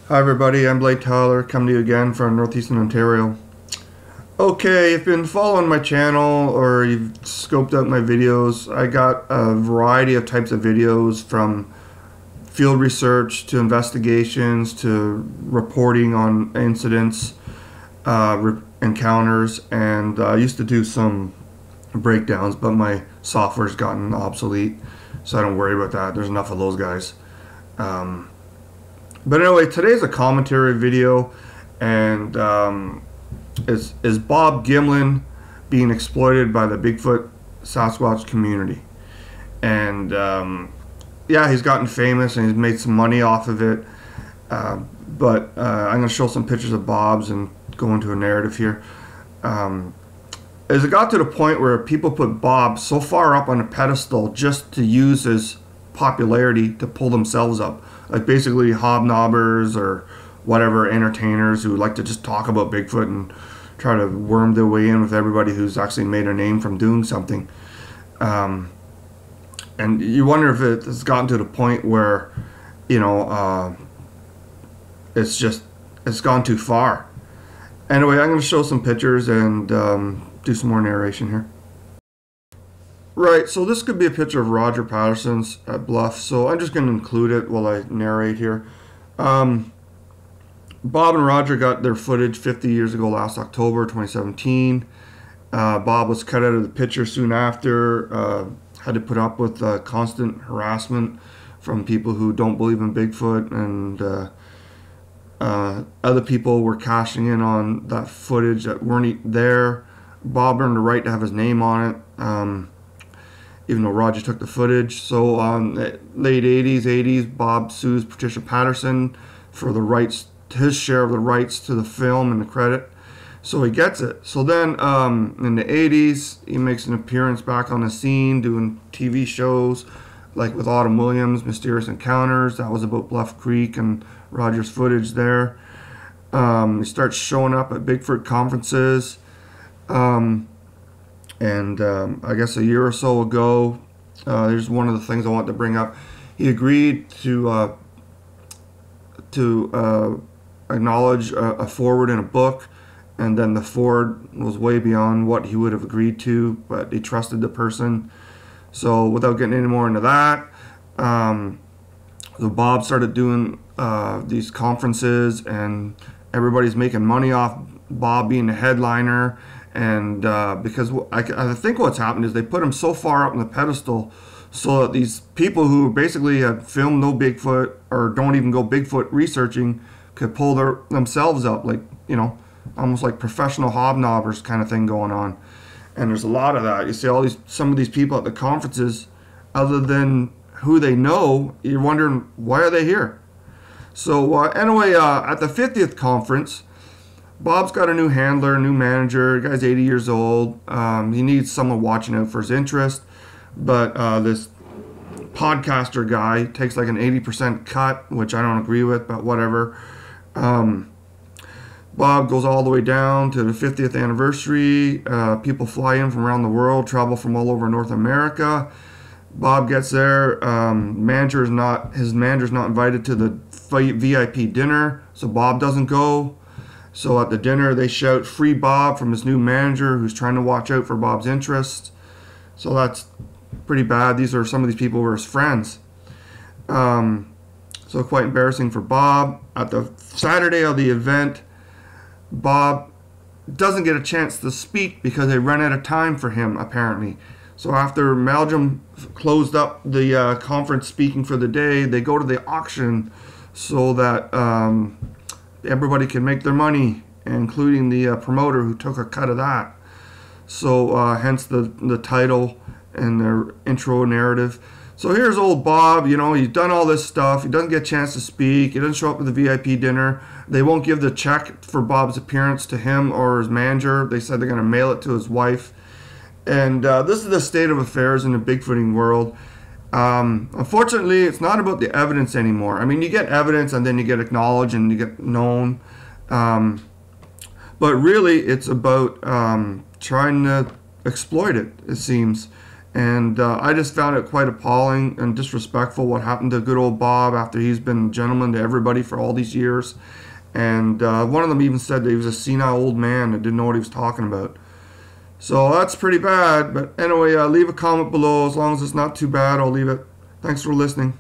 Hi everybody, I'm Blayne coming to you again from Northeastern Ontario. Okay, if you've been following my channel or you've scoped out my videos, I got a variety of types of videos from field research to investigations to reporting on incidents, encounters, and I used to do some breakdowns, but my software's gotten obsolete, so I don't worry about that. There's enough of those guys. But anyway, today's a commentary video, and is Bob Gimlin being exploited by the Bigfoot Sasquatch community? And yeah, he's gotten famous and he's made some money off of it. But I'm going to show some pictures of Bob's and go into a narrative here. As it got to the point where people put Bob so far up on a pedestal just to use his popularity to pull themselves up, like basically hobnobbers or whatever entertainers who like to just talk about Bigfoot and try to worm their way in with everybody who's actually made a name from doing something. And you wonder if it has gotten to the point where, you know, it's gone too far. Anyway, I'm going to show some pictures and do some more narration here. Right, so this could be a picture of Roger Patterson's at Bluff, so I'm just going to include it while I narrate here. Bob and Roger got their footage 50 years ago last October 2017. Bob was cut out of the picture soon after, had to put up with constant harassment from people who don't believe in Bigfoot, and other people were cashing in on that footage that weren't there. Bob earned the right to have his name on it. Even though Roger took the footage. So late 80s, Bob sues Patricia Patterson for the rights, his share of the rights to the film and the credit. So he gets it. So then in the 80s, he makes an appearance back on the scene doing TV shows like with Autumn Williams, Mysterious Encounters. That was about Bluff Creek and Roger's footage there. He starts showing up at Bigfoot conferences. And I guess a year or so ago, here's one of the things I want to bring up. He agreed to acknowledge a forward in a book, and then the forward was way beyond what he would have agreed to, but he trusted the person. So without getting any more into that, so Bob started doing these conferences, and everybody's making money off Bob being the headliner. And because I think what's happened is they put him so far up on the pedestal so that these people who basically have filmed no Bigfoot or don't even go Bigfoot researching could pull themselves up, like, you know, almost like professional hobnobbers kind of thing going on. And there's a lot of that. You see some of these people at the conferences, other than who they know, you're wondering, why are they here? So anyway, at the 50th conference, Bob's got a new handler, a new manager. The guy's 80 years old. He needs someone watching out for his interest. But this podcaster guy takes like an 80% cut, which I don't agree with, but whatever. Bob goes all the way down to the 50th anniversary. People fly in from around the world, travel from all over North America. Bob gets there. His manager's not invited to the VIP dinner, so Bob doesn't go. So at the dinner, they shout "Free Bob" from his new manager, who's trying to watch out for Bob's interests. So that's pretty bad. These are some of these people were his friends. So quite embarrassing for Bob. At the Saturday of the event, Bob doesn't get a chance to speak because they run out of time for him, apparently. So after Meldrum closed up the conference speaking for the day, they go to the auction so that everybody can make their money, including the promoter who took a cut of that. So hence the title and their intro narrative. So here's old Bob, you know, he's done all this stuff. He doesn't get a chance to speak. He doesn't show up at the VIP dinner. They won't give the check for Bob's appearance to him or his manager. They said they're going to mail it to his wife. And this is the state of affairs in the Bigfooting world. Unfortunately, it's not about the evidence anymore. I mean, you get evidence and then you get acknowledged and you get known. But really, it's about trying to exploit it, it seems. And I just found it quite appalling and disrespectful what happened to good old Bob after he's been a gentleman to everybody for all these years. And one of them even said that he was a senile old man that didn't know what he was talking about. So that's pretty bad. But anyway, leave a comment below. As long as it's not too bad, I'll leave it. Thanks for listening.